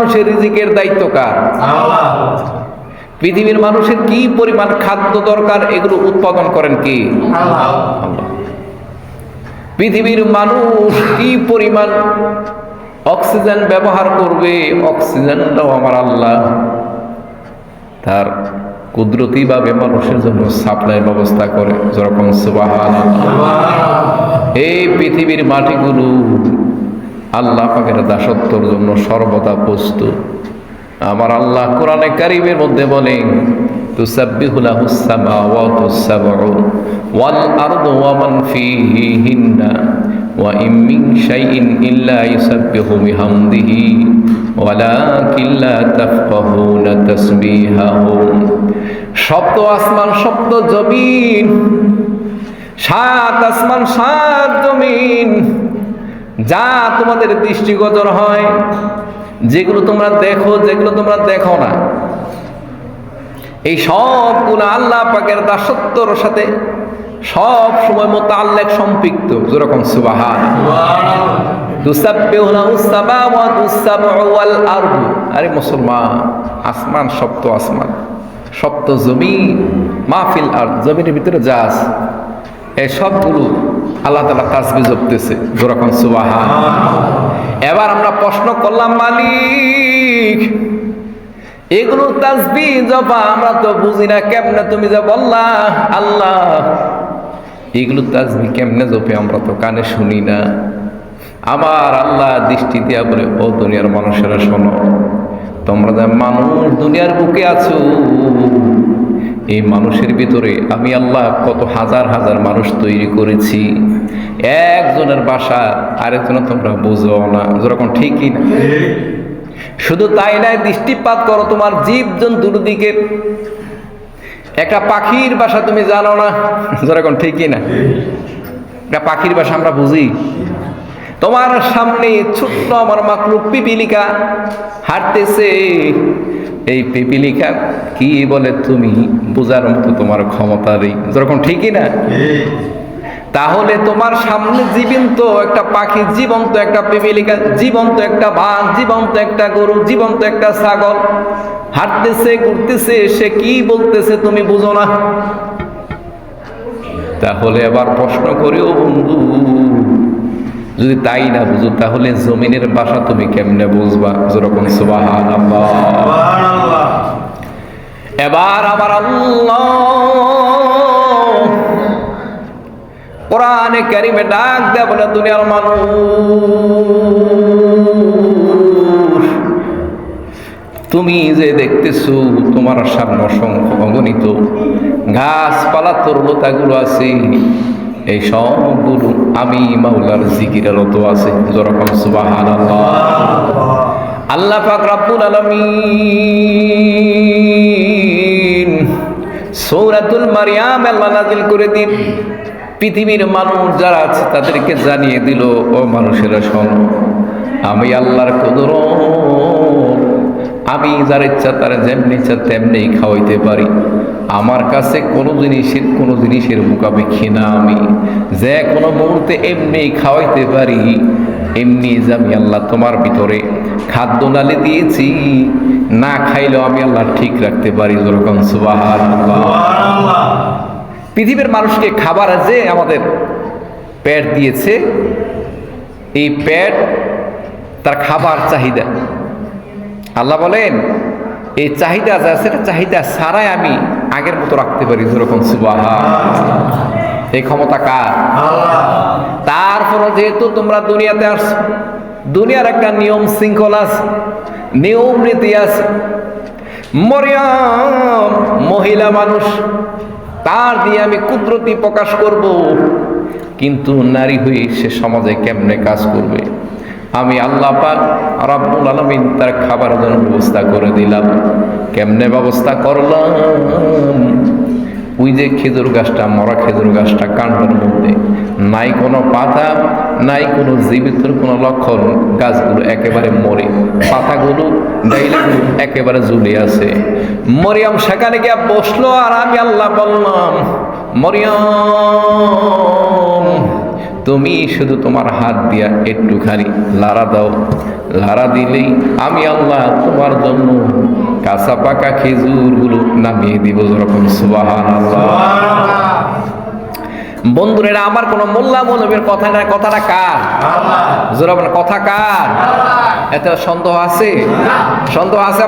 মানুষের রিজিকের দায়িত্ব কার? আল্লাহ। পৃথিবীর মানুষের কি পরিমাণ খাদ্য দরকার এগুলো উৎপাদন করেন কি? আল্লাহ। পৃথিবীর মানুষ কি পরিমাণ অক্সিজেন ব্যবহার করবে, অক্সিজেনটাও আমার আল্লাহ তার কুদরতি ভাবে মানুষের জন্য সাপ্লাই ব্যবস্থা করে। যেরকম সুবহানাল্লাহ। এই পৃথিবীর মাটিগুলো আল্লাহ পাকের দাসত্বর জন্য সর্বদা প্রস্তুত। আমার আল্লাহ কোরআনে কারীমের মধ্যে বলেন, তুসাব্বিহু লাহুস সামাওয়াতুস সাবউ ওয়াল আরদু ওয়া মান ফীহিন্না ওয়া ইন মিন শাইইন ইল্লা ইউসাব্বিহু বিহামদিহি ওয়ালাকিন লা তাফকাহুনা তাসবিহাহুম। সপ্ত আসমান, সপ্ত জমিন, সাত আসমান, সাত জমিন, যা তোমাদের দৃষ্টিগোচর হয়, যেগুলো তোমরা দেখো, যেগুলো তোমরা দেখো না, এই সবগুলো আল্লাহ পাকের দাসত্বর সাথে সব সময় মোতাল্লাক সম্পৃক্ত। যেরকম সুবহানাল্লাহ। তুসাব্বিহু লাহুস সামাওয়াতুস সাবউ ওয়াল আরদু। আরে মুসলমান, আসমান, সপ্ত আসমান, সপ্ত জমিন, মাহফিল আরদ, জমিনের ভিতরে যা আছে এই সবগুলো আল্লাহ তাআলা তাসবিহ জপতেছে। যেরকম সুবহানাল্লাহ। এবার আমরা প্রশ্ন করলাম, মালিক এগুলো তাসবিহ জপা আমরা তো বুঝি না, কেমনে তুমি যে বললা আল্লাহ এগুলো তাসবিহ কেমনে জপে আমরা তো কানে শুনি না। আমার আল্লাহ দৃষ্টি দিয়া বলে, ও দুনিয়ার মানুষেরা শোনো, তোমরা যে মানুষ দুনিয়ার বুকে আছো, এই মানুষের ভিতরে আমি আল্লাহ কত হাজার হাজার মানুষ তৈরি করেছি। একজনের বাসা আরেকজনের তোমরা বুঝো না। যেরকম ঠিকই না? শুধু তাই নয়, দৃষ্টিপাত করো তোমার জীব জন্তুর দিকে। একটা পাখির বাসা তুমি জানো না। যেরকম ঠিকই না? একটা পাখির বাসা আমরা বুঝি। তোমার সামনে ছোট্ট আমার মাকলুক পিপিলিকা হাঁটতেছে, এই পিপিলিকা কি বলে তুমি বোঝার মতো তোমার ক্ষমতা নেই। যেরকম ঠিকই না? তাহলে তোমার সামনে জীবন্ত একটা পাখি, জীবন্ত একটা পিপিলিকা, জীবন্ত একটা বাঘ, জীবন্ত একটা গরু, জীবন্ত একটা ছাগল হাঁটতেছে, ঘুরতেছে, সে কি বলতেছে তুমি বুঝো না। তাহলে আবার প্রশ্ন করিও বন্ধু, যদি তাই না বুঝো তাহলে জমিনের ভাষা তুমি কেমনে বুঝবা? যেরকম সুবহানাল্লাহ। এবার আমার আল্লাহ কোরআনে কারীমে ডাক দেয়া বলে, দুনিয়ার মানুষ তুমি যে দেখতেছো তোমার সামনে অসংখ্য অগণিত গাছপালা তরুলতাগুলো আছে, এই সবগুলো আমি মাওলার জিকিররত আছে। যেরকম সুবহানাল্লাহ। আল্লাহ পাক রব্বুল আলামিন সূরাতুল মারইয়াম আল্লাহ নাযিল করে দিন, পৃথিবীর মানুষ যারা আছে তাদেরকে জানিয়ে দিল, ও মানুষেরা শোনো, আমি আল্লাহর কুদরত, আমি যার ইচ্ছা তার যেমনি ইচ্ছা তেমনি খাওয়াইতে পারি। আমার কাছে কোনো জিনিসের মুখাপেক্ষী না। আমি যে কোনো মুহূর্তে এমনি খাওয়াইতে পারি। এমনি যে আমি আল্লাহ তোমার ভিতরে খাদ্য নালি দিয়েছি, না খাইলেও আমি আল্লাহ ঠিক রাখতে পারি। যেরকম সুবহানাল্লাহ। পৃথিবীর মানুষকে খাবার যে আমাদের পেট দিয়েছে, এই পেট তার খাবার চাহিদা। আল্লাহ বলেন এই চাহিদা যা সেটা চাহিদা ছাড়াই আমি আগের মতো রাখতে পারি। যেরকম সুবহানাল্লাহ। এই ক্ষমতা কার? আল্লাহ। তারপর যেহেতু তোমরা দুনিয়াতে আসছো, দুনিয়ার একটা নিয়ম শৃঙ্খলা আছে, নিয়ম নীতি আছে। মরিয়ম মহিলা মানুষ, তার দিয়ে আমি কুদরতি প্রকাশ করব, কিন্তু নারী হয়ে সে সমাজে কেমনে কাজ করবে? আমি আল্লাহ পাক রব্বুল আলামিন তার খাবারের জন্য ব্যবস্থা করে দিলাম। কেমনে ব্যবস্থা করলাম? ওই যে খেজুর গাছটা, মরা খেজুর গাছটা, কাণ্ডের মধ্যে নাই কোনো পাতা, নাই কোনো জীবিত কোনো লক্ষণ, গাছগুলো একেবারে মরে, পাতাগুলো ডাইলগুলো একেবারে ঝুলে আছে। মরিয়ম সেখানে গিয়ে বসলো, আর আমি আল্লাহ বললাম, মরিয়ম তুমি শুধু তোমার হাত দিয়া একটুখানি লাড়া দাও, লাড়া দিলেই আমি আল্লাহ তোমার জন্য কাঁচা পাকা খেজুরগুলো নামিয়ে দিব। যেরকম সুবহানাল্লাহ। বন্ধুরা, আমার কোন মোল্লা মৌলবীর কথা না, কথাটা কার? জোরে বলেন, কথা কার? এতে সন্দেহ আছে? সন্দেহ আছে?